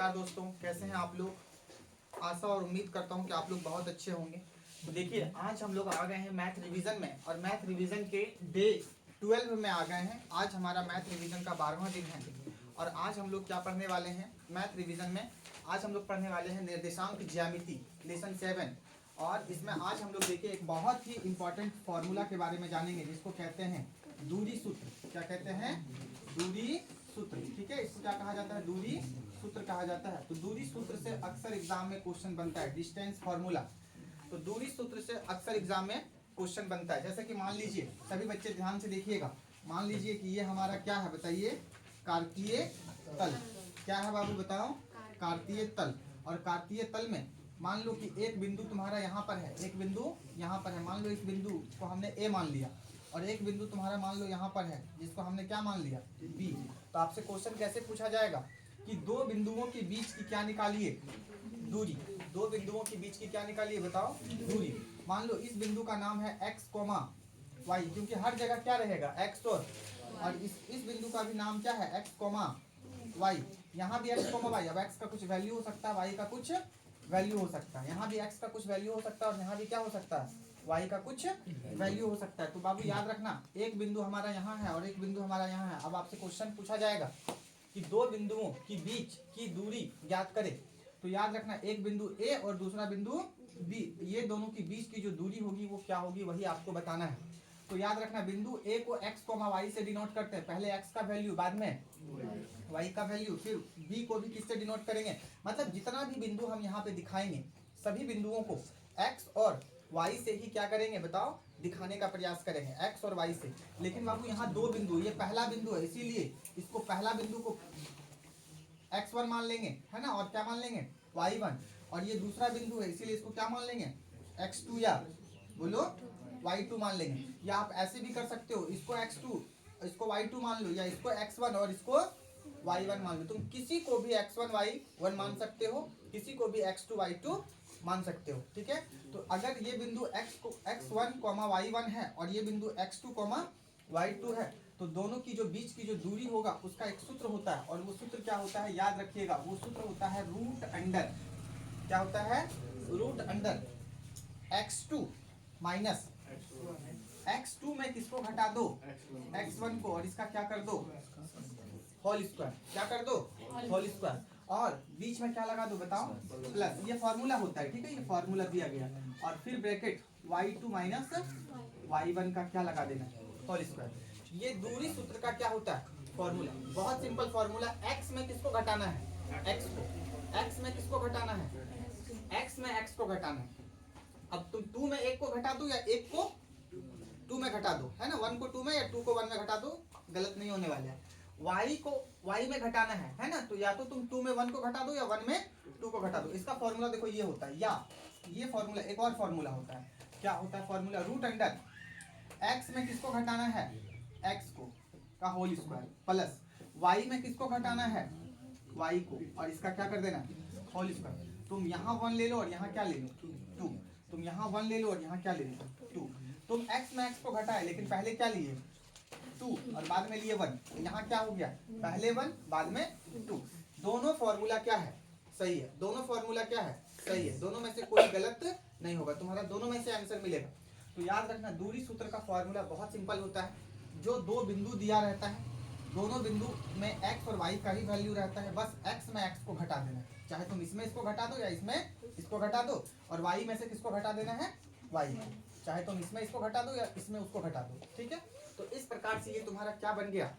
नमस्कार दोस्तों, कैसे हैं आप लोग। आशा और उम्मीद करता हूं कि आप लोग बहुत अच्छे होंगे। तो देखिए, आज हम लोग आ गए हैं मैथ रिवीजन में, और मैथ रिवीजन के डे 12 में आ गए हैं। आज हमारा मैथ रिवीजन का 12वां दिन है, और आज हम लोग क्या पढ़ने वाले हैं मैथ रिवीजन में। आज हम लोग पढ़ने वाले हैं निर्देशांक ज्यामिति लेसन 7, और इसमें आज हम लोग देखिए एक बहुत ही इंपॉर्टेंट फॉर्मूला के बारे में जानेंगे, जिसको कहते हैं दूरी सूत्र। क्या कहते हैं? दूरी सूत्र। ठीक है, इसको क्या कहा जाता है? दूरी सूत्र कहा जाता है। तो दूरी सूत्र से अक्सर एग्जाम में क्वेश्चन बनता है, डिस्टेंस फॉर्मूला। तो दूरी सूत्र से अक्सर एग्जाम में क्वेश्चन बनता है। जैसे कि मान लीजिए, सभी बच्चे ध्यान से देखिएगा, मान लीजिए कि ये हमारा क्या है बताइए? कार्तीय तल। क्या है बाबू बताओ? कार्तीय तल। और कार्तीय तल में मान लो कि एक बिंदु तुम्हारा यहाँ पर है, एक बिंदु यहाँ पर है। मान लो इस बिंदु को हमने ए मान लिया, और एक बिंदु तुम्हारा मान लो यहाँ पर है, जिसको हमने क्या मान लिया? बी। तो आपसे क्वेश्चन कैसे पूछा जाएगा कि दो बिंदुओं के बीच की क्या निकालिए? दूरी। दो बिंदुओं के बीच की क्या निकालिए बताओ? दूरी। मान लो इस बिंदु का नाम है x, y, क्योंकि हर जगह क्या रहेगा? x और इस बिंदु का भी नाम क्या है? x, y। यहाँ भी x, y। अब x का कुछ वैल्यू हो सकता है, y का कुछ वैल्यू हो सकता है। यहाँ भी x का कुछ वैल्यू हो सकता है, और यहाँ भी क्या हो सकता है? y का कुछ वैल्यू हो सकता है। तो बाबू याद रखना, एक बिंदु हमारा यहाँ है और एक बिंदु हमारा यहाँ है। अब आपसे क्वेश्चन पूछा जाएगा कि दो बिंदुओं के बीच की दूरी ज्ञात करें। तो याद रखना, एक बिंदु A और दूसरा बिंदु B, ये दोनों के बीच की जो दूरी होगी वो क्या होगी, वही आपको बताना है। तो याद रखना, बिंदु A को x, y से डिनोट करते हैं। पहले x का वैल्यू, बाद में y का वैल्यू, फिर b को भी किससे डिनोट करेंगे? मतलब जितना भी बिंदु हम यहाँ पे दिखाएंगे, सभी बिंदुओं को x और y से ही क्या करेंगे बताओ? दिखाने का प्रयास करेंगे, x और y से। लेकिन बाबू यहाँ दो बिंदु, ये पहला बिंदु है, इसीलिए इसको पहला बिंदु को x1 मान लेंगे, है ना, और क्या मान लेंगे? y1। और ये दूसरा बिंदु है, इसीलिए इसको क्या मान लेंगे? x2, या बोलो y2 मान लेंगे। या आप ऐसे भी कर सकते हो, इसको x2, इसको y2 मान लो, या इसको x1 और इसको y1 मान लो। तुम किसी को भी x1 y1 मान सकते हो, किसी को भी x2 y2 मान सकते हो। ठीक है, तो अगर ये बिंदु x1, y1 है, और ये बिंदु x2, y2 है, तो दोनों की जो बीच की जो दूरी होगा उसका एक सूत्र होता है। और वो सूत्र क्या होता है? याद रखिएगा, वो सूत्र होता है रूट अंडर। क्या होता है? Root under x2 minus x2 में किसको घटा दो? x1 को, और इसका क्या कर दो? Whole square. क्या कर दो? Whole square. और बीच में क्या लगा दो बताओ? प्लस। ये फॉर्मूला होता है, ठीक है, ये फॉर्मूला दिया गया। और फिर ब्रैकेट y2 माइनस y1 का क्या लगा देना? Whole square. ये दूरी सूत्र का क्या होता है? फॉर्मूला। बहुत सिंपल फॉर्मूला। x में किसको घटाना है? x को। x में किसको घटाना है? x में x को घटाना है। अब तुम 2 में 1 को घटा दो, या 1 को 2 में घटा दो, है ना। 1 को 2 में या 2 को 1 में घटा दो, गलत नहीं होने वाला है। y को y में घटाना है ना, तो या तो तुम 2 में 1 को घटा दो, या 1 में 2 को घटा दो। इसका फॉर्मूला देखो ये होता है, या ये फॉर्मूला एक और फॉर्मूला होता है। क्या होता है फॉर्मूला? रूट अंडर x में किसको घटाना है? x को का होल स्क्वायर, प्लस y में किसको घटाना है? y को, और इसका क्या कर देना? Whole square. तुम यहाँ 1 ले लो और यहाँ क्या ले लो? 2। तुम यहाँ 1 ले लो और यहाँ क्या ले लो? 2। तुम x में x को घटाए, लेकिन पहले क्या लिए? 2, और बाद में लिए 1। तो यहाँ क्या हो गया? पहले 1 बाद में 2। दोनों फॉर्मूला क्या है? सही है। दोनों फॉर्मूला क्या है? सही है। दोनों में से कोई गलत नहीं होगा, तुम्हारा दोनों में से आंसर मिलेगा। तो याद रखना, दूरी सूत्र का फॉर्मूला बहुत सिंपल होता है। जो दो बिंदु दिया रहता है, दोनों बिंदु में x और y का ही वैल्यू रहता है, बस x में x को घटा देना है। चाहे तुम इसमें इसको घटा दो या इसमें इसको घटा दो, और y में से किसको घटा देना है? y में। चाहे तुम इसमें इसको घटा दो या इसमें उसको घटा दो। ठीक है, तो इस प्रकार से ये तुम्हारा क्या बन गया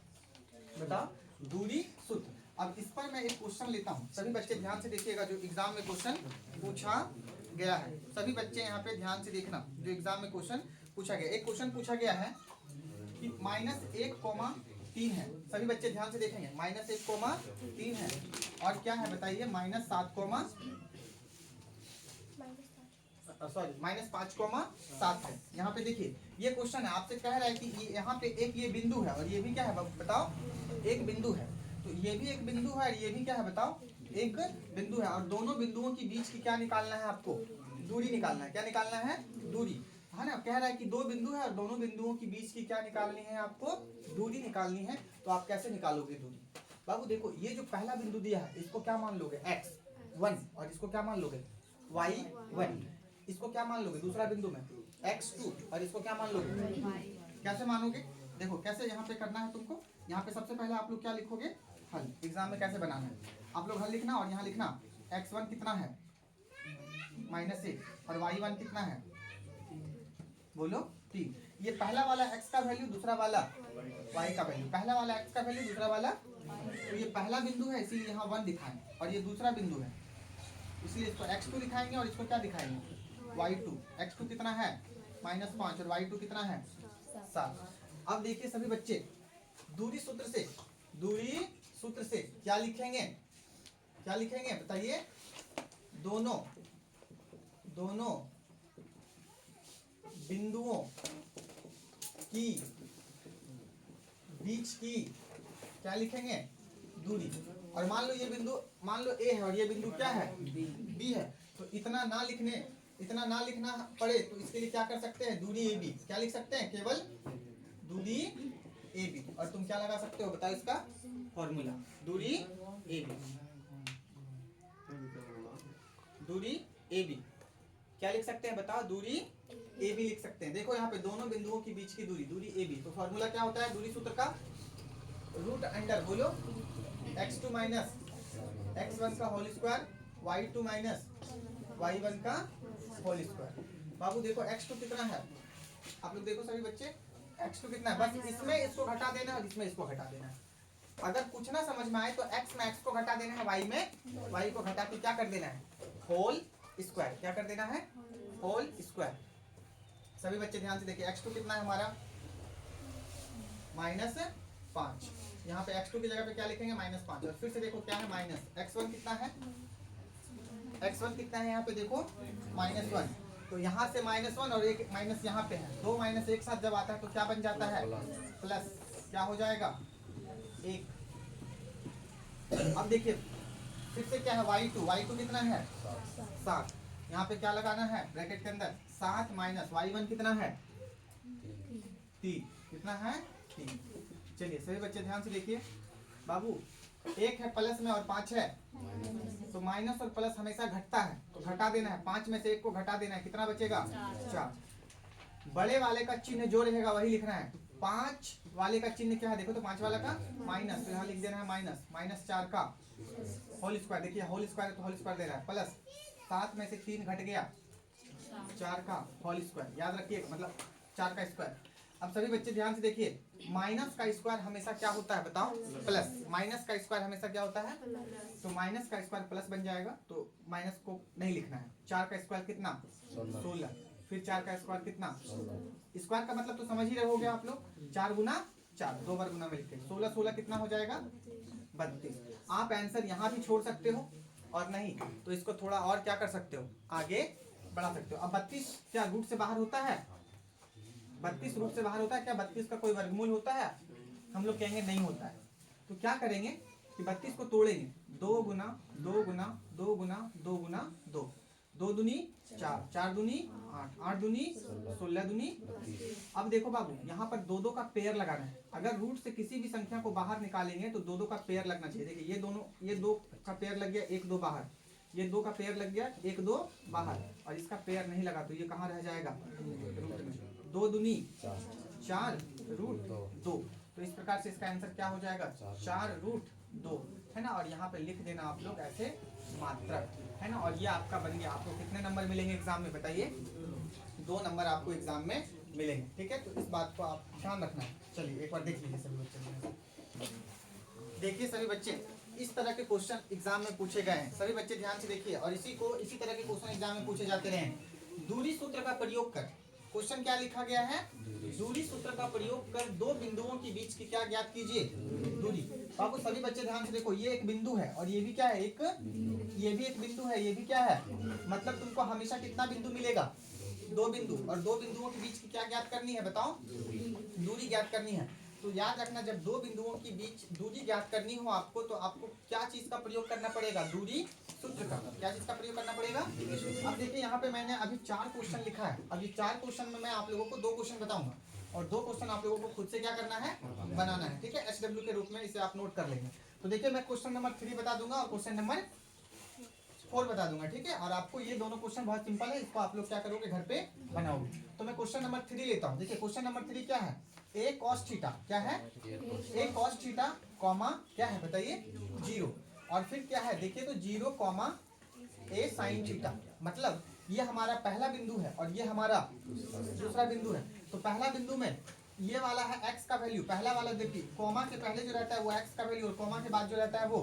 बताओ? दूरी सूत्र। अब इस पर मैं एक क्वेश्चन लेता हूँ, सभी बच्चे ध्यान से देखिएगा, जो एग्जाम में क्वेश्चन पूछा गया है। सभी बच्चे यहाँ पे ध्यान से देखना, जो एग्जाम में क्वेश्चन पूछा गया। एक क्वेश्चन पूछा गया है कि -1,3 है। सभी बच्चे ध्यान से देखेंगे, -1,3 है, और क्या है बताइए? -5,7 है। यहाँ पे देखिए, ये क्वेश्चन है, आपसे कह रहा है कि ये यहाँ पे एक ये बिंदु है, और ये भी क्या है बताओ? एक बिंदु है। तो ये भी एक बिंदु है, और ये भी क्या है बताओ? एक बिंदु है। और दोनों बिंदुओं के बीच की क्या निकालना है आपको? दूरी निकालना है। क्या निकालना है? दूरी, है ना। कह रहा है कि दो बिंदु है, और दोनों बिंदुओं के बीच की क्या निकालनी है आपको? दूरी निकालनी है। तो आप कैसे निकालोगे दूरी? बाबू देखो ये जो पहला बिंदु दिया है इसको क्या मान लोगे x1 और इसको क्या मान लोगे y1। इसको क्या मान लोगे दूसरा बिंदु में x2 और इसको क्या मान लोगे कैसे मानोगे देखो कैसे यहाँ पे करना है तुमको। यहाँ पे सबसे पहले आप लोग क्या लिखोगे हल। एग्जाम में कैसे बनाना है आप लोग हल लिखना और यहाँ लिखना x1 कितना है -1 और y1 कितना है बोलो 3। ये पहला वाला x का वैल्यू दूसरा वाला y का वैल्यू, पहला वाला x का वैल्यू दूसरा वाला। तो ये पहला बिंदु है इसीलिए यहाँ 1 दिखाएं और ये दूसरा बिंदु है इसलिए इसको x2 दिखाएंगे और इसको क्या दिखाएंगे y2। x2 कितना है -5 और y2 कितना है 7। अब देखिए सभी बच्चे दूरी सूत्र से क्या लिखेंगे बताइए। दोनों बिंदुओं की बीच की क्या लिखेंगे दूरी। और मान लो ये बिंदु मान लो A है और ये बिंदु क्या है B है। तो इतना ना लिखना पड़े तो इसके लिए क्या कर सकते हैं दूरी AB क्या लिख सकते हैं केवल दूरी AB। और तुम क्या लगा सकते हो बताओ इसका फॉर्मूला दूरी AB क्या लिख सकते हैं बताओ दूरी AB लिख सकते हैं। देखो यहाँ पे दोनों बिंदुओं के बीच की दूरी AB। तो फॉर्मूला क्या होता है दूरी सूत्र का रूट अंडर बोलो x2 माइनस x1 का whole square y2 minus y1 का होल स्क्वायर। बाबू देखो x2 कितना है आप लोग देखो सभी बच्चे x2 कितना है। बस इसमें इसको घटा देना है और इसमें इसको घटा देना है। अगर कुछ ना समझ में आए तो x में x को घटा देना है y में y को घटा के क्या कर देना है होल स्क्वायर। क्या कर देना है होल स्क्वायर। सभी बच्चे ध्यान से देखिए x2 कितना है हमारा -5। यहाँ पे x2 की जगह पे क्या लिखेंगे -5 और फिर से देखो क्या है माइनस x1 कितना है यहाँ पे देखो -1। तो यहाँ से -1 और एक माइनस यहाँ पे है दो माइनस एक साथ जब आता है तो क्या बन जाता है प्लस क्या हो जाएगा 1। अब देखिए फिर से क्या है y2 कितना है 7। यहाँ पे क्या लगाना है ब्रैकेट के अंदर 7 माइनस y1 कितना है 3 कितना है 3। चलिए सभी बच्चे ध्यान से देखिए बाबू एक है प्लस में और 5 है तो माइनस और प्लस हमेशा घटता है तो घटा देना है 5 में से 1 को घटा देना है कितना बचेगा 4। बड़े वाले का चिन्ह जो रहेगा वही लिखना है। 5 वाले का चिन्ह क्या है देखो तो 5 वाला का माइनस तो यहाँ लिख देना है -4 का होल स्क्वायर। देखिए होल स्क्वायर तो होल स्क्वायर दे रहा है प्लस 7 में से 3 घट गया 4 का होल स्क्वायर। याद रखिए मतलब 4 का स्क्वायर। अब सभी बच्चे ध्यान से देखिए माइनस का स्क्वायर हमेशा क्या होता है बताओ प्लस। माइनस का स्क्वायर हमेशा क्या होता है तो माइनस का स्क्वायर प्लस बन जाएगा तो माइनस को नहीं लिखना है। 4 का स्क्वायर कितना 16 फिर 4 का स्क्वायर कितना स्क्वायर का मतलब तो समझ ही रहे होगे आप लोग 4 गुना 4 2 बार गुना मिलके 16 कितना हो जाएगा 32। आप आंसर यहाँ भी छोड़ सकते हो और नहीं तो इसको थोड़ा और क्या कर सकते हो आगे बढ़ा सकते हो। अब 32 क्या रूट से बाहर होता है 32 रूट से बाहर होता है क्या 32 का कोई वर्गमूल होता है हम लोग कहेंगे नहीं होता है। तो क्या करेंगे कि 32 को तोड़ेंगे 2 गुना 2 गुना 2 गुना 2 गुना 2 2 दूनी 4 4 दूनी 8 8 दूनी 16 दूनी 32। अब देखो बाबू यहाँ पर 2 2 का पेयर लगाना है। अगर रूट से किसी भी संख्या को बाहर निकालेंगे तो 2 2 का पेयर लगना चाहिए। देखिए ये 2 का पेयर लग गया 1 2 बाहर ये 2 का पेयर लग गया 1 2 बाहर और इसका पेयर नहीं लगा तो ये कहाँ रह जाएगा रूट में 2 दूनी 4 रूट 2। तो इस प्रकार से इसका आंसर क्या हो जाएगा 4 रूट 2 है ना। और यहाँ पे लिख देना आप लोग ऐसे मात्रक है ना। और ये आपका बन गया। आपको कितने नंबर मिलेंगे एग्जाम में बताइए 2 नंबर आपको एग्जाम में मिलेंगे ठीक है। तो इस बात को आप ध्यान रखना। चलिए एक बार देख लीजिए सभी बच्चे। देखिए सभी बच्चे इस तरह के क्वेश्चन एग्जाम में पूछे गए हैं। सभी बच्चे ध्यान से देखिए और इसी तरह के क्वेश्चन एग्जाम में पूछे जाते रहे हैं। दूरी सूत्र का प्रयोग कर क्वेश्चन क्या लिखा गया है दूरी सूत्र का प्रयोग कर 2 बिंदुओं के बीच की क्या ज्ञात कीजिए दूरी। बाबू सभी बच्चे ध्यान से देखो ये एक बिंदु है और ये भी क्या है ये भी एक बिंदु है ये भी क्या है मतलब तुमको हमेशा कितना बिंदु मिलेगा 2 बिंदु और 2 बिंदुओं के बीच की क्या ज्ञात करनी है बताओ दूरी ज्ञात करनी है। तो याद रखना जब 2 बिंदुओं के बीच दूरी ज्ञात करनी हो आपको तो आपको क्या चीज का प्रयोग करना पड़ेगा दूरी सूत्र का। क्या चीज का प्रयोग करना पड़ेगा। अब देखिए यहाँ पे मैंने अभी 4 क्वेश्चन लिखा है। अभी 4 क्वेश्चन में मैं आप लोगों को 2 क्वेश्चन बताऊंगा और 2 क्वेश्चन आप लोगों को खुद से क्या करना है बनाना है ठीक है। SW के रूप में इसे आप नोट कर लेंगे। तो देखिए मैं क्वेश्चन नंबर 3 बता दूंगा और क्वेश्चन नंबर 4 बता दूंगा, ठीक है। और आपको ये दोनों क्वेश्चन बहुत सिंपल है, इसको आप लोग क्या करोगे घर पे बनाओगे। तो मैं क्वेश्चन नंबर 3 लेता हूँ। देखिए क्वेश्चन नंबर 3 क्या है, ए कॉस थीटा, क्या है ए कॉस थीटा कॉमा क्या है बताइए 0, और फिर क्या है देखिए तो 0 कॉमा ए साइन थीटा। मतलब ये हमारा पहला बिंदु है और ये हमारा दूसरा बिंदु है। तो पहला बिंदु में ये वाला है x का वैल्यू, पहला वाला देखिए कोमा के पहले जो रहता है वो x का वैल्यू, और कोमा के बाद जो रहता है वो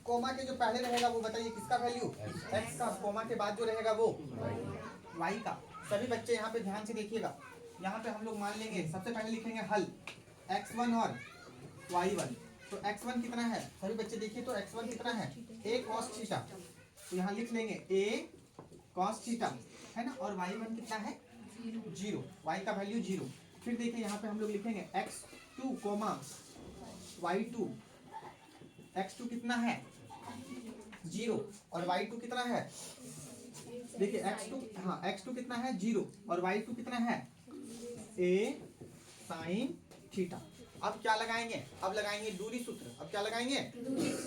कोमा के जो पहले रहेगा वो बताइए किसका वैल्यू x का, कोमा के बाद जो रहेगा वो y का। सभी बच्चे यहाँ पे ध्यान से देखिएगा, यहाँ पे हम लोग मान लेंगे सबसे पहले लिखेंगे हल x1 और y1। तो x1 कितना है सभी बच्चे देखिए, तो x1 कितना है a cos थीटा, तो यहाँ लिख लेंगे a cos थीटा है ना, और y1 कितना है 0, y का वैल्यू 0। फिर देखिए यहाँ पे हम लोग लिखेंगे x2 कोमा y2, x2 कितना है 0 और y2 कितना है, देखिए x2 हाँ x2 कितना है 0 और y2 कितना है a साइन थीटा। अब क्या लगाएंगे, अब लगाएंगे दूरी सूत्र। अब क्या लगाएंगे,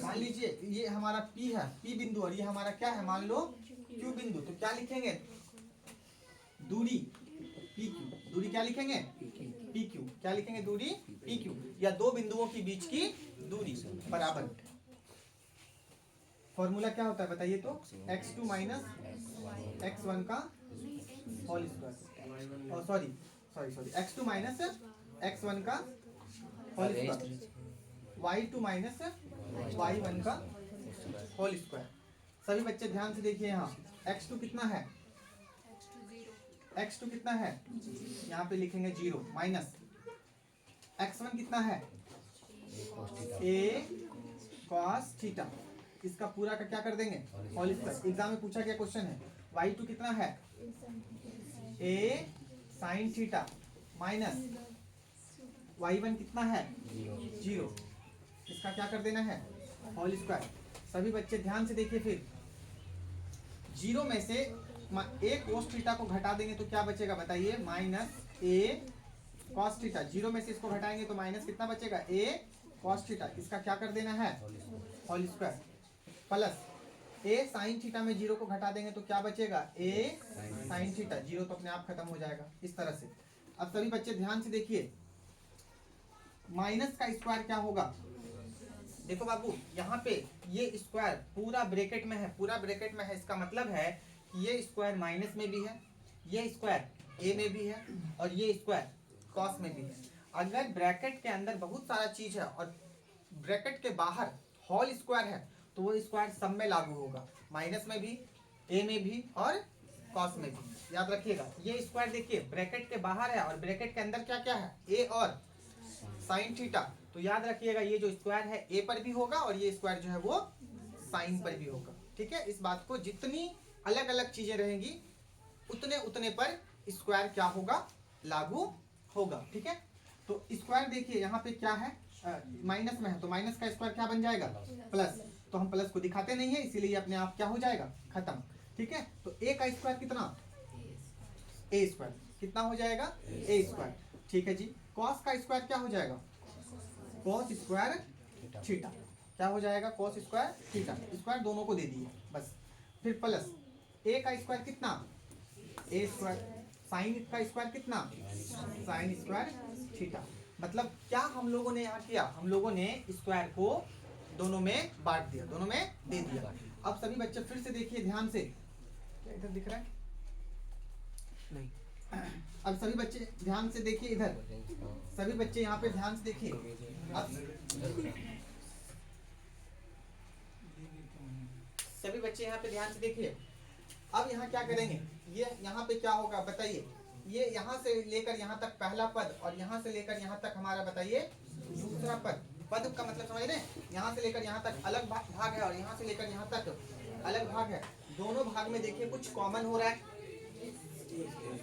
मान लीजिए ये हमारा P है, P बिंदु, और ये हमारा क्या है मान लो Q बिंदु। तो क्या लिखेंगे दूरी PQ, दूरी क्या लिखेंगे PQ, क्या लिखेंगे दूरी PQ, या दो बिंदुओं के बीच की दूरी बराबर। फॉर्मूला क्या होता है बताइए तो x2 माइनस x1 का होल स्क्वायर, और सॉरी x2 माइनस x1 का whole square, y2 minus y1 का होल स्क्वायर। सभी बच्चे ध्यान से देखिए, यहाँ x2 कितना है, x2 कितना है यहाँ पे लिखेंगे 0 माइनस x1 कितना है a cos थीटा, इसका पूरा का क्या कर देंगे होल स्क्वायर। एग्जाम में पूछा गया क्वेश्चन है। y2 कितना है a sin theta minus y1 कितना है 0, इसका क्या कर देना है होल स्क्वायर। सभी बच्चे ध्यान से देखिए, फिर 0 में से a cos थीटा को घटा देंगे तो क्या बचेगा बताइए माइनस a cos थीटा। 0 में से इसको घटाएंगे तो माइनस कितना बचेगा a cos थीटा, इसका क्या कर देना है whole square, plus a sin theta में 0 को घटा देंगे तो क्या बचेगा a sin थीटा, 0 तो अपने आप खत्म हो जाएगा इस तरह से। अब सभी बच्चे ध्यान से देखिए, माइनस का स्क्वायर क्या होगा, देखो बाबू यहाँ पे ये स्क्वायर पूरा ब्रैकेट में है, पूरा ब्रैकेट में है, इसका मतलब है कि ये स्क्वायर माइनस में भी है, ये स्क्वायर ए में भी है, और ये स्क्वायर कॉस में भी है। अगर ब्रैकेट के अंदर बहुत सारा चीज है और ब्रैकेट के बाहर होल स्क्वायर है तो वो स्क्वायर सब में लागू होगा, माइनस में भी, ए में भी और कॉस में भी। याद रखिएगा ये स्क्वायर देखिए ब्रैकेट के बाहर है और ब्रैकेट के अंदर क्या क्या है ए और साइन थीटा। तो याद रखिएगा ये जो स्क्वायर है ए पर भी होगा और ये स्क्वायर जो है वो साइन पर भी होगा, ठीक है। इस बात को जितनी अलग अलग चीजें रहेंगी उतने उतने पर स्क्वायर क्या होगा लागू होगा, ठीक है। तो स्क्वायर देखिए यहाँ पे क्या है माइनस में है, तो माइनस का स्क्वायर क्या बन जाएगा प्लस, तो हम प्लस को दिखाते नहीं है इसीलिए अपने आप क्या हो जाएगा खत्म, ठीक है। तो ए का स्क्वायर कितना ए स्क्वायर कितना हो जाएगा ए स्क्वायर, ठीक है जी। कॉस का स्क्वायर क्या हो जाएगा कॉस स्क्वायर थीटा, क्या हो जाएगा कॉस स्क्वायर थीटा, स्क्वायर दोनों को दे दिए बस। फिर प्लस ए का स्क्वायर कितना ए स्क्वायर, साइन का स्क्वायर कितना साइन स्क्वायर थीटा। मतलब क्या हम लोगों ने यहाँ किया, हम लोगों ने स्क्वायर को दोनों में बांट दिया, दोनों में दे दिया। अब सभी बच्चे फिर से देखिए ध्यान से, क्या इधर दिख रहा है नहीं, अब सभी बच्चे ध्यान से देखिए इधर, सभी बच्चे यहाँ पे ध्यान से देखिए। अब सभी बच्चे यहाँ पे ध्यान से देखिए, अब यहाँ क्या करेंगे, ये यहाँ पे क्या होगा बताइए, ये यहाँ से लेकर यहाँ तक पहला पद और यहाँ से लेकर यहाँ तक हमारा बताइए दूसरा पद। पद का मतलब समझ रहे हैं, यहाँ से लेकर यहाँ तक अलग भाग है और यहाँ से लेकर यहाँ तक अलग भाग है। दोनों भाग में देखिए कुछ कॉमन हो रहा है,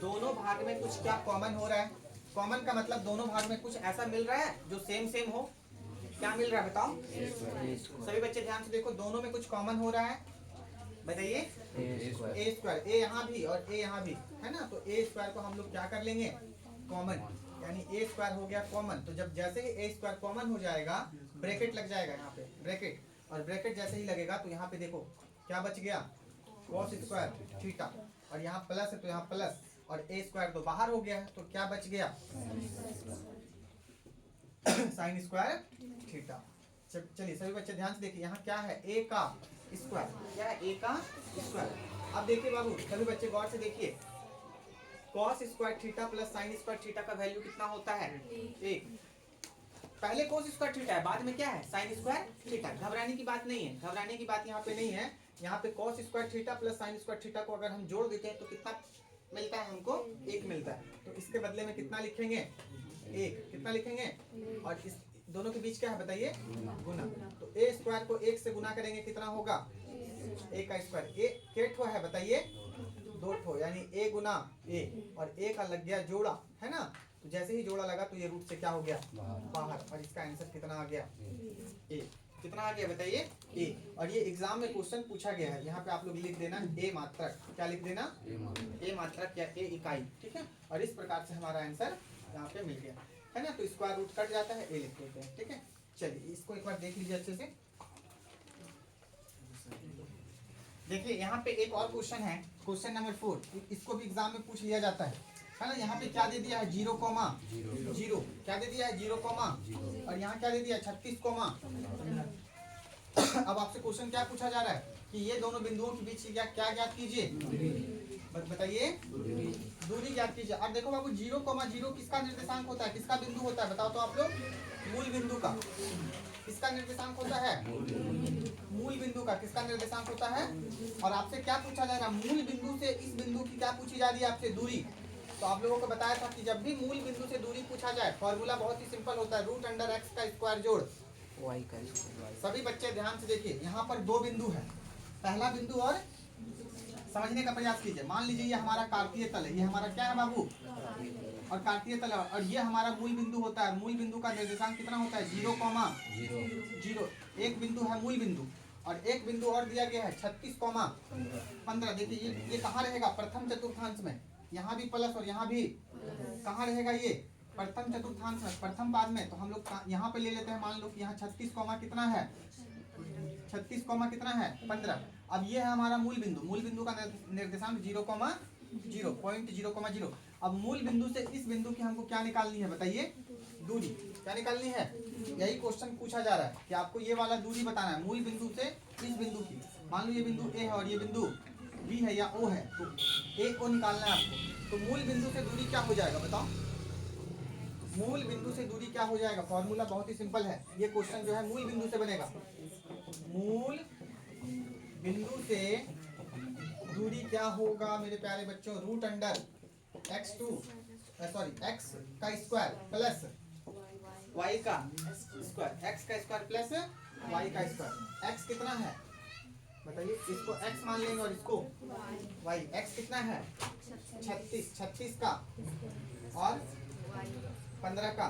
दोनों भाग में कुछ क्या कॉमन हो रहा है। कॉमन का मतलब दोनों भाग में कुछ ऐसा मिल रहा है जो सेम सेम हो। क्या मिल रहा है बताओ सभी बच्चे ध्यान से देखो, दोनों में कुछ कॉमन हो रहा है बताइए ए स्क्वायर, ए यहाँ भी और ए यहाँ भी है ना। तो ए स्क्वायर को हम लोग क्या कर लेंगे कॉमन, यानी ए स्क्वायर हो गया कॉमन। तो जब जैसे ही ए स्क्वायर कॉमन हो जाएगा ब्रैकेट लग जाएगा यहाँ पे ब्रैकेट, और ब्रैकेट जैसे ही लगेगा तो यहाँ पे देखो क्या बच गया, cos स्क्वायर थीटा, और यहाँ प्लस है तो यहाँ प्लस, और a स्क्वायर तो बाहर हो गया है तो क्या बच गया, साइन स्क्वायर थीटा। चलिए सभी बच्चे ध्यान से देखिए, यहाँ क्या है, a का स्क्वायर, क्या है, a का स्क्वायर। अब देखिए बाबू सभी बच्चे गौर से देखिए, cos square theta plus sine square theta का वैल्यू कितना होता है, 1। पहले cos स्क्वायर थीटा है, बाद में क्या है, साइन स्क्वायर थीटा। घबराने की बात नहीं है, घबराने की बात यहाँ पे नहीं है। यहाँ पे cos square theta plus sine square theta को अगर हम जोड़ देते हैं तो कितना मिलता है हमको, 1 मिलता है। तो इसके बदले में कितना लिखेंगे, 1। कितना लिखेंगे, और इस दोनों के बीच क्या है बताइए, गुना। तो a स्क्वायर को 1 से गुना करेंगे कितना होगा, a का स्क्वायर। a के ठो है बताइए, 2 ठो, यानी a गुना a, और a का लग गया जोड़ा, है ना। तो जैसे ही जोड़ा लगा तो ये रूट से क्या हो गया, बाहर, और इसका आंसर कितना आ गया, a। कितना आ गया बताइए, a। और ये एग्जाम में क्वेश्चन पूछा गया है, यहाँ पे आप लोग लिख देना a मात्रक, क्या लिख देना, a मात्रक या a इकाई, ठीक है। और इस प्रकार से हमारा आंसर यहाँ पे मिल गया, है ना। तो स्क्वायर रूट कट जाता है, a लिख देते हैं, ठीक है। चलिए इसको एक बार देख लीजिए अच्छे से। देखिए यहाँ पे एक और क्वेश्चन है, क्वेश्चन नंबर 4, इसको भी एग्जाम में पूछ लिया जाता है ना। यहाँ पे क्या दे दिया है, 0, जीरो, क्या दे दिया है, 0, और यहाँ क्या दे दिया है, 36, अब आपसे क्वेश्चन क्या पूछा जा रहा है कि ये दोनों बिंदुओं के बीच क्या क्या ज्ञात कीजिए, बताइए, दूरी ज्ञात कीजिए। अब देखो बाबू 0, 0 किसका निर्देशांक होता है, किसका बिंदु होता है, बताओ तो आप लोग, मूल बिंदु का। किसका निर्देशांक होता है, मूल बिंदु का किसका निर्देशांक होता है। और आपसे क्या पूछा जा रहा है, मूल बिंदु से इस बिंदु की क्या पूछी जा रही है आपसे, दूरी। तो आप लोगों को बताया था कि जब भी मूल बिंदु से दूरी पूछा जाए, फॉर्मूला बहुत ही सिंपल होता है, √x का स्क्वायर जोड़ y का स्क्वायर। सभी बच्चे ध्यान से देखिए, यहाँ पर 2 बिंदु है, पहला बिंदु, और समझने का प्रयास कीजिए। मान लीजिए ये हमारा कार्तीय तल है, ये हमारा क्या है बाबू, और कार्तीय तल है, और ये हमारा मूल बिंदु होता है। मूल बिंदु का निर्देशांक कितना होता है, 0, 0। एक बिंदु है मूल बिंदु, और एक बिंदु और दिया गया है 36, 15। देखिए ये कहाँ रहेगा, प्रथम चतुर्थांश में, यहाँ भी प्लस और यहाँ भी कहाँ रहेगा, ये प्रथम चतुर्थांश में, प्रथम पाद में। तो हम लोग यहाँ पे ले लेते हैं, मान लो कि यहाँ 36, कितना है, 36, कितना है, 15। अब ये है हमारा मूल बिंदु, मूल बिंदु का निर्देशांक 0, 0.0, अब मूल बिंदु से इस बिंदु की हमको क्या निकालनी है बताइए, दूरी। क्या निकालनी है, यही क्वेश्चन पूछा जा रहा है कि आपको ये वाला दूरी बताना है, मूल बिंदु से इस बिंदु की। मान लो ये बिंदु A है और ये बिंदु B है या O है, तो A को निकालना है आपको। तो मूल बिंदु से दूरी क्या हो जाएगा बताओ, मूल बिंदु से दूरी क्या हो जाएगा, फॉर्मूला बहुत ही सिंपल है। ये क्वेश्चन जो है मूल बिंदु से बनेगा, मूल बिंदु से दूरी क्या होगा मेरे प्यारे बच्चों, √x का स्क्वायर प्लस y का स्क्वायर, x का स्क्वायर प्लस y का स्क्वायर। x कितना है बताइए, इसको x मान लेंगे और इसको y। x कितना है, 36 का और 15 का,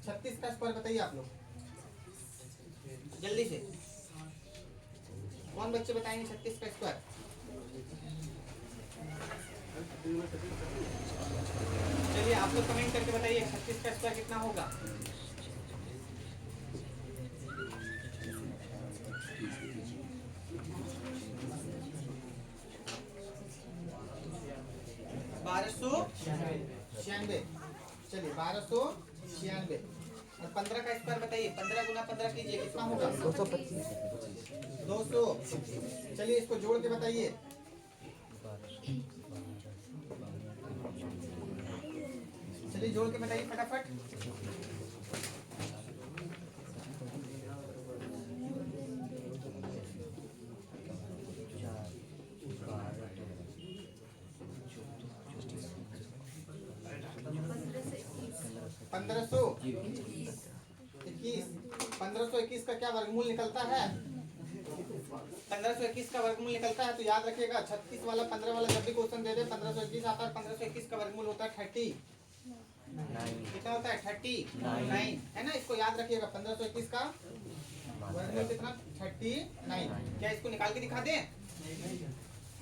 36 का स्क्वायर बताइए आप लोग जल्दी से, कौन बच्चे बताएंगे 36 का स्क्वायर। चलिए आप लोग कमेंट करके बताइए 36 का स्क्वायर कितना होगा। चलिए 1296, और 15 का स्क्वायर बताइए, 15 गुना 15 कीजिए कितना होगा, 200। चलिए इसको जोड़ के बताइए, चलिए जोड़ के बताइए फटाफट। पंद्रह सौ 1521 का क्या वर्गमूल निकलता है, 1521 का वर्गमूल निकलता है। तो याद रखिएगा 36 वाला 15 वाला जब भी क्वेश्चन दे दे 1521 आता है। 1521 का वर्गमूल होता है 30, कितना होता है 39, है ना। इसको याद रखिएगा 1521 का वर्गमूल कितना, 39। क्या इसको निकाल के दिखा दें,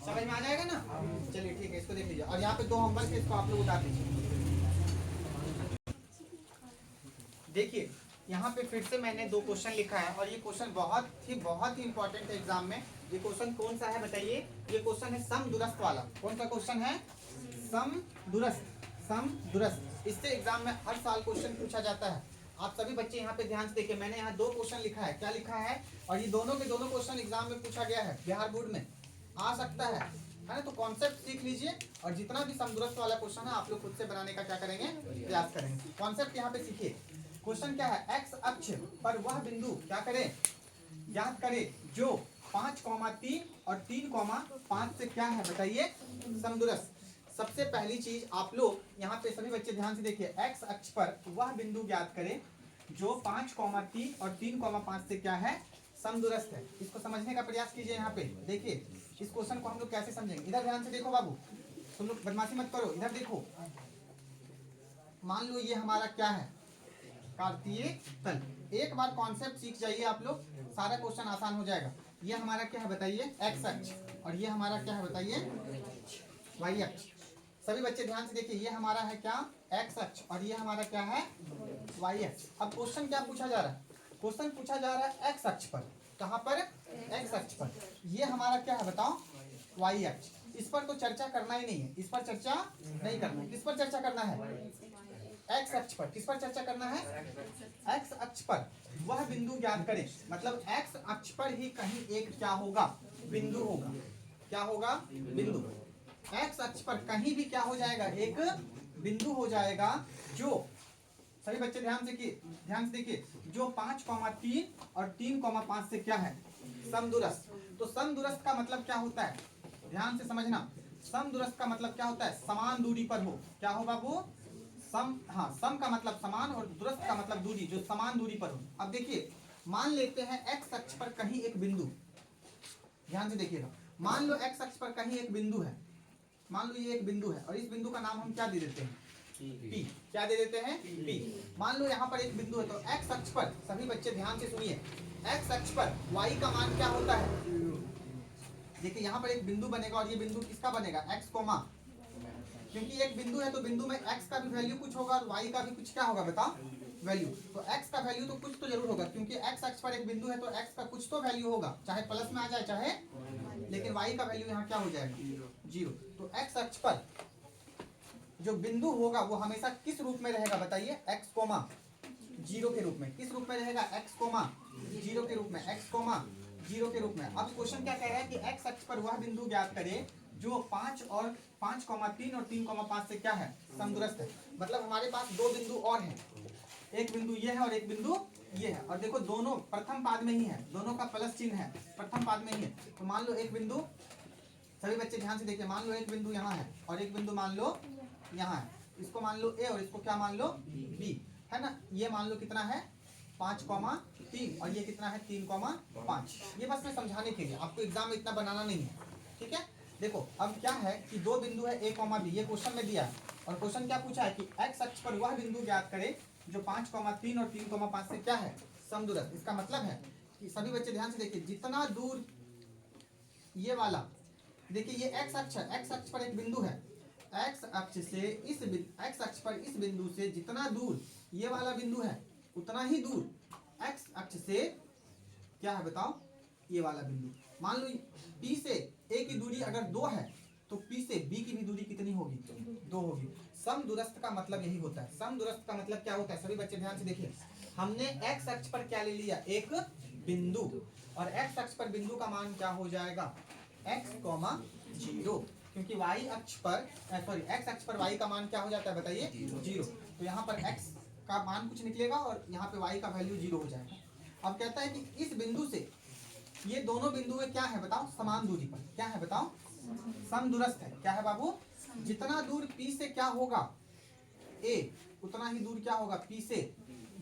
समझ में आ जाएगा ना। चलिए ठीक है, इसको देख लीजिए। और यहाँ पे 2 होमवर्क है, इसको आप लोग उतार दीजिए। देखिए यहाँ पे फिर से मैंने दो क्वेश्चन लिखा है और ये क्वेश्चन बहुत ही इंपॉर्टेंट है एग्जाम में। ये क्वेश्चन कौन सा है बताइए? ये क्वेश्चन है सम दुरस्त वाला। कौन सा क्वेश्चन है? सम दुरस्त। इससे एग्जाम में हर साल क्वेश्चन पूछा जाता है। आप सभी बच्चे यहाँ पे ध्यान से देखिए, मैंने यहाँ दो क्वेश्चन लिखा है। क्या लिखा है? और ये दोनों के दोनों क्वेश्चन एग्जाम में पूछा गया है, बिहार बोर्ड में आ सकता है ना। तो कॉन्सेप्ट सीख लीजिए और जितना भी समदुरस्त वाला क्वेश्चन है आप लोग खुद से बनाने का क्या करेंगे? प्रयास करेंगे। कॉन्सेप्ट यहाँ पे सीखिए। क्वेश्चन क्या है? एक्स अक्ष पर वह बिंदु क्या करे? ज्ञात करे जो 5,3 और 3,5 से क्या है बताइए? समदुरस्त। सबसे पहली चीज आप लोग यहाँ पे सभी बच्चे ध्यान से देखिए, एक्स अक्ष पर वह बिंदु ज्ञात करें जो 5,3 और 3,5 से क्या है? समदुरस्त है। इसको समझने का प्रयास कीजिए। यहाँ पे देखिए इस क्वेश्चन को हम लोग कैसे समझेंगे। इधर ध्यान से देखो बाबू, तुम लोग बदमाशी मत करो, इधर देखो। मान लो ये हमारा क्या है? कार्तीय तल। एक बार कॉन्सेप्ट सीख जाइए आप लोग, सारा क्वेश्चन आसान हो जाएगा। ये हमारा क्या है बताइए? एक्स अक्ष। और ये हमारा क्या है बताइए? वाई अक्ष। सभी बच्चे ध्यान से देखिए, ये हमारा है क्या? एक्स अक्ष। और ये हमारा क्या है? वाई अक्ष। अब क्वेश्चन क्या पूछा जा रहा है? क्वेश्चन पूछा जा रहा है एक्स अक्ष पर। कहाँ पर? एक्स अक्ष पर। ये हमारा क्या है बताओ? वाई अक्ष। इस पर तो चर्चा करना ही नहीं है, इस पर चर्चा नहीं करना है। किस पर चर्चा करना है? एक्स अक्ष पर। किस पर चर्चा करना है? एक्स अक्ष पर वह बिंदु ज्ञात करें। मतलब एक्स अक्ष पर ही कहीं एक क्या होगा? बिंदु होगा। क्या होगा? बिंदु। एक्स अक्ष पर कहीं भी क्या हो जाएगा? एक बिंदु हो जाएगा जो, सभी बच्चे ध्यान से देखिए, जो 5,3 और 3,5 से क्या है? समदुरस्त। तो समदुरस्त का मतलब क्या होता है? ध्यान से समझना। समदुरस्त का मतलब क्या होता है? समान दूरी पर हो। क्या हो बाबू? सम का मतलब समान और दुरस्त का मतलब दूरी, जो समान दूरी पर हो। अब देखिए, मान लेते हैं एक्स अक्ष पर कहीं एक बिंदु। ध्यान से देखिएगा, मान लो एक्स अक्ष पर कहीं एक बिंदु है। मान लो ये एक बिंदु है और इस बिंदु का नाम हम क्या दे देते हैं? पी। क्या दे देते हैं? पी। मान लो यहाँ पर एक बिंदु है, तो एक्स अक्ष पर, सभी बच्चे ध्यान से सुनिए, एक्स अक्ष पर वाई का मान क्या होता है? देखिए यहाँ पर एक बिंदु बनेगा और ये बिंदु किसका बनेगा? X comma. क्योंकि एक बिंदु है तो बिंदु में एक्स का भी वैल्यू कुछ होगा और वाई का भी कुछ क्या होगा बताओ? वैल्यू। तो एक्स का वैल्यू तो कुछ तो जरूर होगा, क्योंकि एक्स अक्ष पर एक बिंदु है तो एक्स का कुछ तो वैल्यू होगा, चाहे प्लस में आ जाए चाहे, लेकिन वाई का वैल्यू यहाँ क्या हो जाएगा? 0। तो एक्स अक्ष पर जो बिंदु होगा वो हमेशा किस रूप में रहेगा बताइए? एक्स कोमा 0 के रूप में। किस रूप में रहेगा? एक्स कोमा 0 के रूप में। एक्स कोमा 0 के रूप में। अब क्वेश्चन क्या कह रहा है कि एक्स अक्ष पर वह बिंदु ज्ञात करे जो 5,3 और 3,5 से क्या है? समदुरस्त है। मतलब हमारे पास दो बिंदु और हैं, एक बिंदु ये है और एक बिंदु ये है। और देखो दोनों प्रथम पाद में ही है, दोनों का प्लस चिन्ह है, प्रथम पाद में ही है। तो मान लो एक बिंदु, सभी बच्चे ध्यान से देखिए, मान लो एक बिंदु यहाँ है और एक बिंदु मान लो यहाँ है। इसको मान लो ए और इसको क्या मान लो? बी, है ना। ये मान लो कितना है? 5,3 और ये कितना है? 3,5। ये बस मैं समझाने के लिए, आपको एग्जाम में इतना बनाना नहीं है, ठीक है। देखो अब क्या है कि दो बिंदु है ए कॉमा बी, ये क्वेश्चन में दिया है। और क्वेश्चन क्या पूछा है कि एक्स अक्ष पर वह बिंदु ज्ञात करे जो 5,3 और 3,5 से क्या है? समदुरस्त। इसका मतलब है कि सभी बच्चे ध्यान से देखिए, जितना दूर ये वाला, देखिए ये एक्स अक्ष है, एक्स अक्ष पर एक बिंदु है, एक्स अक्ष से एक्स अक्ष पर इस बिंदु से जितना दूर ये वाला बिंदु है उतना ही दूर एक्स अक्ष से क्या है बताओ? ये वाला बिंदु। मान लो पी से ए की दूरी अगर 2 है तो पी से बी की भी दूरी कितनी होगी? 2 होगी। समदूरस्थ का मतलब यही होता है। समदूरस्थ का मतलब क्या होता है? सभी बच्चे ध्यान से देखिए, हमने एक्स अक्ष पर क्या ले लिया? एक बिंदु। और एक्स अक्ष पर बिंदु का मान क्या हो जाएगा? x, 0। क्योंकि y अक्ष पर x अक्ष पर y का मान क्या हो जाता है बताइए? 0। तो यहाँ पर x का मान कुछ निकलेगा और यहाँ पे y का वैल्यू 0 हो जाएगा। अब कहता है कि इस बिंदु से ये दोनों बिंदुएं क्या है बताओ? समान दूरी पर। क्या है बताओ? समदूरस्थ है। क्या है बाबू? जितना दूर P से क्या होगा A, उतना ही दूर क्या होगा P से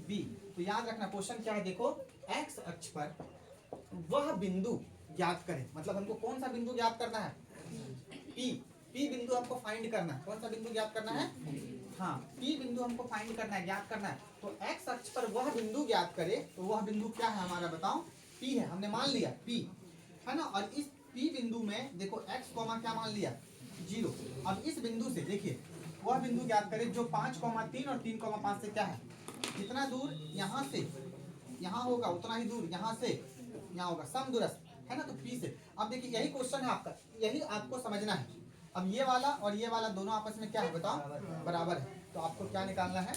B। तो याद रखना क्वेश्चन क्या है, देखो x अक्ष पर वह बिंदु ज्ञात करें। मतलब हमको कौन सा बिंदु ज्ञात करना है? P बिंदु हमको फाइंड करना है। कौन सा बिंदु ज्ञात करना है? हाँ, P बिंदु हमको फाइंड करना है, ज्ञात करना है। तो x अक्ष पर वह बिंदु ज्ञात करे, तो वह बिंदु क्या है हमारा बताओ? P है। हमने मान लिया P, है ना। और इस P बिंदु में देखो x कॉमा क्या मान लिया? 0। अब इस बिंदु से देखिए वह बिंदु ज्ञात करे जो 5,3 और 3,5 से क्या है? जितना दूर यहाँ से यहाँ होगा उतना ही दूर यहाँ से यहाँ होगा, समदूरस्थ है ना। तो पी से, अब देखिए यही क्वेश्चन है आपका, यही आपको समझना है। अब ये वाला और ये वाला दोनों आपस में क्या है बताओ, बराबर है। तो आपको क्या निकालना है,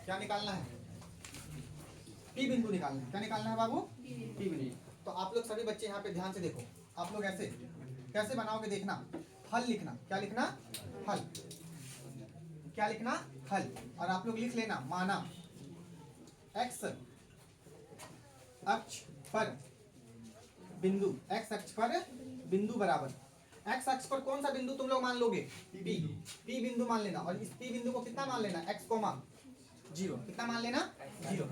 क्या निकालना है, पी बिंदु निकालना है। क्या निकालना है बाबू, पी बिंदु। तो आप लोग सभी बच्चे यहाँ पे ध्यान से देखो, आप लोग ऐसे कैसे बनाओगे देखना, हल लिखना, क्या लिखना, हल, क्या लिखना, हल। और आप लोग लिख लेना, माना एक्स अक्ष पर बिंदु, एक्स अक्ष पर बिंदु बराबर, एक्स अक्ष पर कौन सा बिंदु तुम लोग मान लोगे, पी, पी बिंदु मान लेना। और इस पी बिंदु को कितना मान लेना, एक्स कोमा जीरो, कितना मान लेना, जीरो।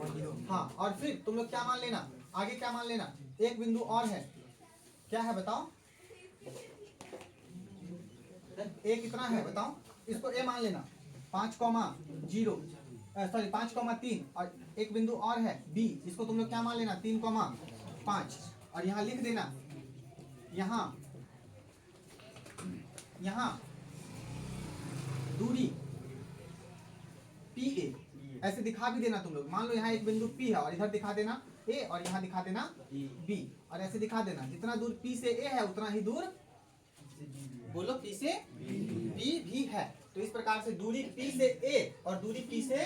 हाँ, और फिर तुम लोग क्या मान लेना, आगे क्या मान लेना, एक बिंदु और है, क्या है बताओ, एक कितना है बताओ, इसको ए मान लेना, 5,0, सॉरी 5,3, और एक बिंदु और है बी, इसको तुम लोग क्या मान लेना, 3,5। और यहाँ लिख देना, यहाँ दूरी पी ए, ऐसे दिखा भी देना तुम लोग। मान लो यहाँ एक बिंदु पी है और इधर दिखा देना ए और यहाँ दिखा देना बी, और ऐसे दिखा देना जितना दूर पी से ए है उतना ही दूर, बोलो पी से बी भी है। तो इस प्रकार से दूरी पी से ए और दूरी पी से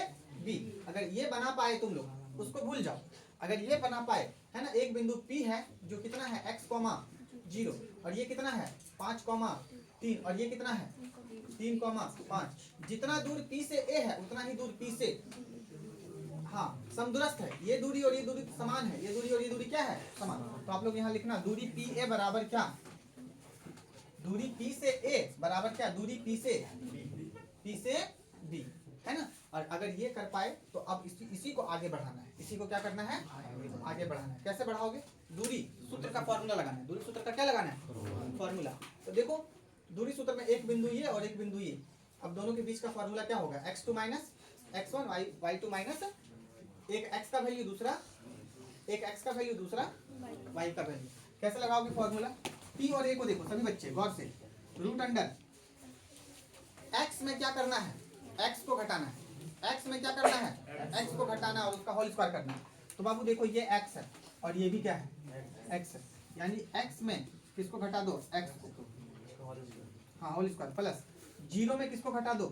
बी, अगर ये बना पाए तुम लोग उसको भूल जाओ। अगर ये बना पाए है ना, एक बिंदु पी है जो कितना है x,0, और ये कितना है 5,3, और ये कितना है 3,5। जितना दूर पी से ए है उतना ही दूर पी से, हाँ समदूरस्थ है, ये दूरी और ये दूरी समान है, ये दूरी और ये दूरी क्या है, समान। तो आप लोग यहाँ लिखना दूरी पी ए बराबर क्या, दूरी पी से ए बराबर क्या, दूरी पी से बी, है ना। और अगर ये कर पाए तो अब इसी को आगे बढ़ाना है, इसी को क्या करना है, आगे बढ़ाना है। कैसे बढ़ाओगे, दूरी सूत्र का फॉर्मूला लगाना है, दूरी सूत्र का क्या लगाना है, फॉर्मूला। तो देखो दूरी सूत्र में एक बिंदु ये और एक बिंदु ये, अब दोनों के बीच का फॉर्मूला क्या होगा, x2 minus x1 y2 minus, एक x का वैल्यू दूसरा, एक x का वैल्यू दूसरा y का वैल्यू। कैसे लगाओगे फॉर्मूला, p और a को देखो सभी बच्चे गौर से, रूट अंडर x में क्या करना है, x को घटाना है, x में क्या करना है, x को घटाना और उसका होल स्क्वायर करना है। तो बाबू देखो ये x है और ये भी क्या है, x है, यानी x में किसको घटा दो, x को, हाँ होल स्क्वायर, प्लस 0 में किसको घटा दो,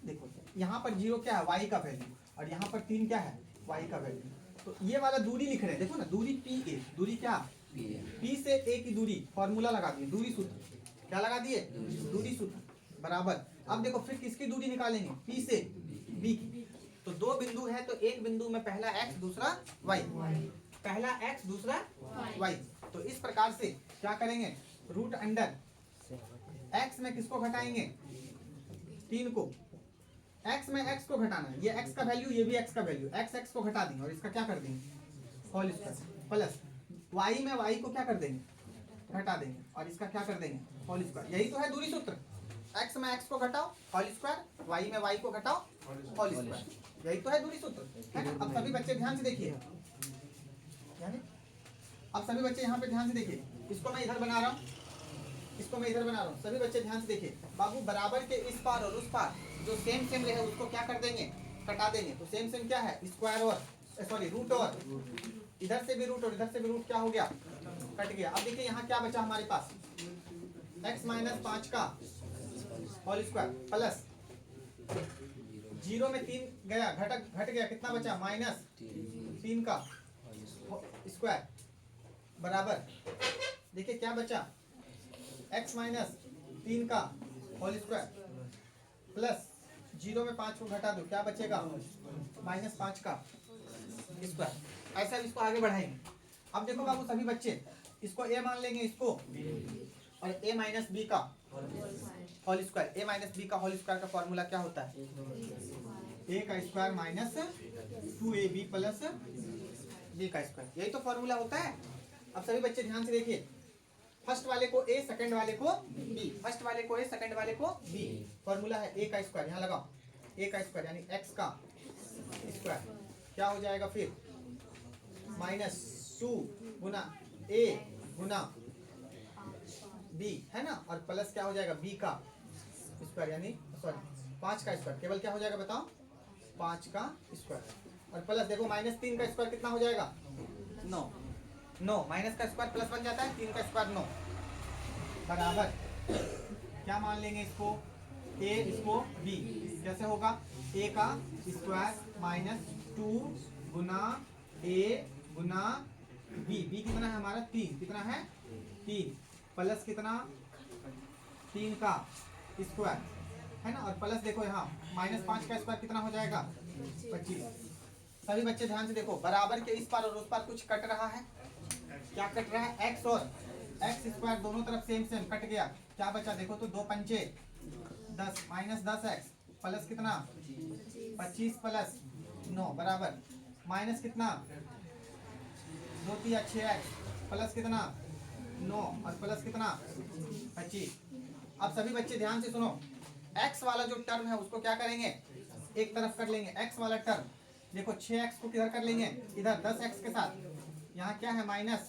देखो यहाँ पर 0 क्या है, y का वैल्यू, और यहाँ पर 3 क्या है, y का वैल्यू। तो ये वाला दूरी लिख रहे हैं, देखो ना दूरी पी ए, दूरी क्या, पी से ए की दूरी, फॉर्मूला लगा दिए, दूरी सूत्र, क्या लगा दिए, दूरी सूत्र बराबर। अब देखो फिर किसकी दूरी निकालेंगे, पी से बी की। तो दो बिंदु है तो एक बिंदु में पहला x दूसरा y, पहला x दूसरा y। तो इस प्रकार से क्या करेंगे, रूट अंडर x में किसको घटाएंगे, 3 को, x में x को घटाना है, ये x का वैल्यू ये भी x का वैल्यू, x को घटा देंगे और इसका क्या कर देंगे, होल स्क्वायर, प्लस y में y को क्या कर देंगे, घटा देंगे और इसका क्या कर देंगे, होल स्क्वायर। यही तो है दूरी सूत्र, x में x को घटाओ होल स्क्वायर, y में y को घटाओ होल स्क्वायर, यही तो है दूरी सूत्र, है ना। अब सभी बच्चे ध्यान से देखिए, यानी अब सभी बच्चे यहाँ पे ध्यान से देखिए, इसको मैं इधर बना रहा हूँ, इसको मैं इधर बना रहा हूँ, सभी बच्चे ध्यान से देखिए। बाबू बराबर के इस पार और उस पार जो सेम सेम रहे उसको क्या कर देंगे, कटा देंगे। तो सेम सेम क्या है, स्क्वायर और सॉरी रूट, और इधर से भी रूट और इधर से भी रूट क्या हो गया, कट गया। अब देखिए यहाँ क्या बचा हमारे पास, x माइनस 5 का होल स्क्वायर प्लस 0 में 3 गया, घट गया, कितना बचा, माइनस 3 का स्क्वायर बराबर, देखिए क्या बचा, x माइनस 3 का होल स्क्वायर प्लस 0 में 5 को घटा दो, क्या बचेगा, माइनस 5 का स्क्वायर। ऐसा इसको आगे बढ़ाएंगे। अब देखो बाबू सभी बच्चे इसको a मान लेंगे, इसको और a माइनस बी का whole square, a minus b का होल स्क्वायर का फॉर्मूला क्या होता है, a का square minus 2ab plus b का स्क्वायर, यही तो फॉर्मूला होता है। अब सभी बच्चे ध्यान से देखिए, फर्स्ट वाले को a, सेकंड वाले को b, फर्स्ट वाले को a, सेकंड वाले को b। फॉर्मूला है a का स्क्वायर, यहाँ लगाओ a का स्क्वायर यानी x का स्क्वायर क्या हो जाएगा फिर, minus 2 Guna a Guna b, है ना, और प्लस क्या हो जाएगा b का स्क्वायर यानी सॉरी 5 का स्क्वायर, केवल क्या हो जाएगा बताओ, 5 का स्क्वायर और प्लस देखो -3 का स्क्वायर कितना हो जाएगा 9। 9 माइनस का स्क्वायर प्लस बन जाता है, 3 का स्क्वायर 9 बराबर क्या मान लेंगे इसको a, इसको b। कैसे होगा a का square -2 Guna a Guna b। b कितना है हमारा 3, कितना है 3 प्लस कितना 3 का स्क्वायर है ना, और प्लस देखो यहाँ -5 का स्क्वायर कितना हो जाएगा 25। सभी बच्चे ध्यान से देखो, बराबर के इस पार और उस पार कुछ कट रहा है। क्या कट रहा है x और x स्क्वायर दोनों तरफ सेम सेम कट गया। क्या बचा देखो तो 2 पंचे 10 -10x प्लस कितना 25 प्लस 9 बराबर माइनस कितना 2 3 6x प्लस कितना 9 और प्लस कितना 25। अब सभी बच्चे ध्यान से सुनो, x वाला जो टर्म है उसको क्या करेंगे एक तरफ कर लेंगे। x वाला टर्म देखो 6x को किधर कर लेंगे इधर 10x के साथ, यहाँ क्या है -10x।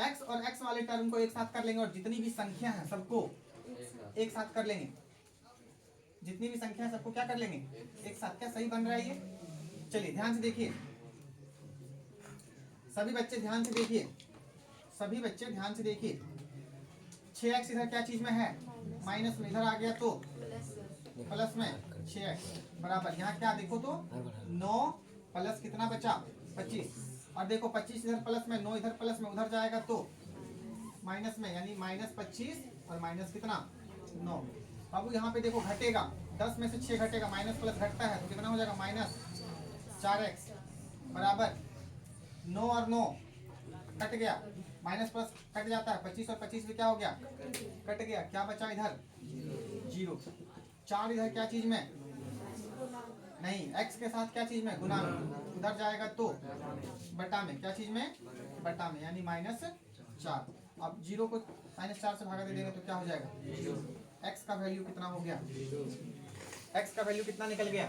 x और x वाले टर्म को एक साथ कर लेंगे और जितनी भी संख्या है सबको एक साथ कर लेंगे। जितनी भी संख्या है सबको क्या कर लेंगे एक साथ। क्या सही बन रहा है ये? चलिए ध्यान से देखिए, सभी बच्चे ध्यान से देखिए, सभी बच्चे ध्यान से देखिए। 6x इधर क्या चीज में है माइनस में, इधर आ गया तो प्लस में 6x बराबर यहाँ क्या देखो तो 9 प्लस कितना बचा 25 और देखो 25 इधर प्लस में 9 इधर प्लस में उधर जाएगा तो माइनस में, यानी -25 और माइनस कितना 9। बाबू यहाँ पे देखो घटेगा 10 में से 6 घटेगा, माइनस प्लस घटता है तो कितना हो जाएगा -4x बराबर 9 और 9 कट गया, माइनस प्लस कट जाता है, 25 और 25 में क्या हो गया कट गया। क्या बचा इधर 0। 4 इधर क्या चीज में नहीं, x के साथ क्या चीज में गुना में, उधर जाएगा तो बटा में, क्या चीज में बटा में, यानी -4। अब 0 को -4 से भागा दे देंगे तो क्या हो जाएगा x का वैल्यू कितना हो गया, x का वैल्यू कितना निकल गया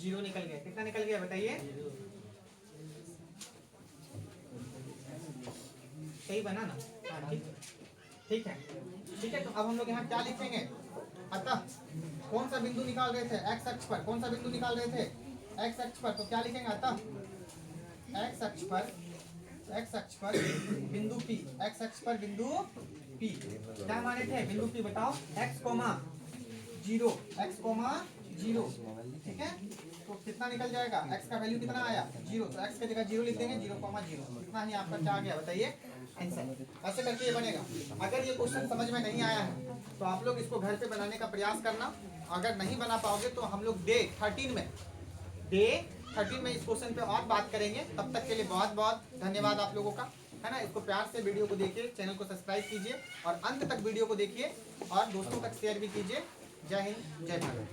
0 निकल गया। कितना निकल गया बताइए, सही बना ना? हाँ, ठीक है ठीक है। तो अब हम लोग यहाँ क्या लिखेंगे, अतः कौन सा बिंदु निकाल रहे थे x अक्ष पर, कौन सा बिंदु निकाल रहे थे x अक्ष पर, तो क्या लिखेंगे अतः x अक्ष पर बिंदु P, x अक्ष पर बिंदु P। क्या माने थे बिंदु P बताओ, x, 0 ठीक है। तो कितना निकल जाएगा, x का वैल्यू कितना आया 0, तो x की जगह 0 लिख देंगे 0,0। कितना ही आपका क्या आ गया बताइए आंसर। ऐसे करके ये बनेगा। अगर ये क्वेश्चन समझ में नहीं आया है तो आप लोग इसको घर पे बनाने का प्रयास करना। अगर नहीं बना पाओगे तो हम लोग डे 13 में इस क्वेश्चन पे और बात करेंगे। तब तक के लिए बहुत बहुत धन्यवाद आप लोगों का, है ना। इसको प्यार से वीडियो को देखिए, चैनल को सब्सक्राइब कीजिए और अंत तक वीडियो को देखिए और दोस्तों तक शेयर भी कीजिए। जय हिंद, जय भारत।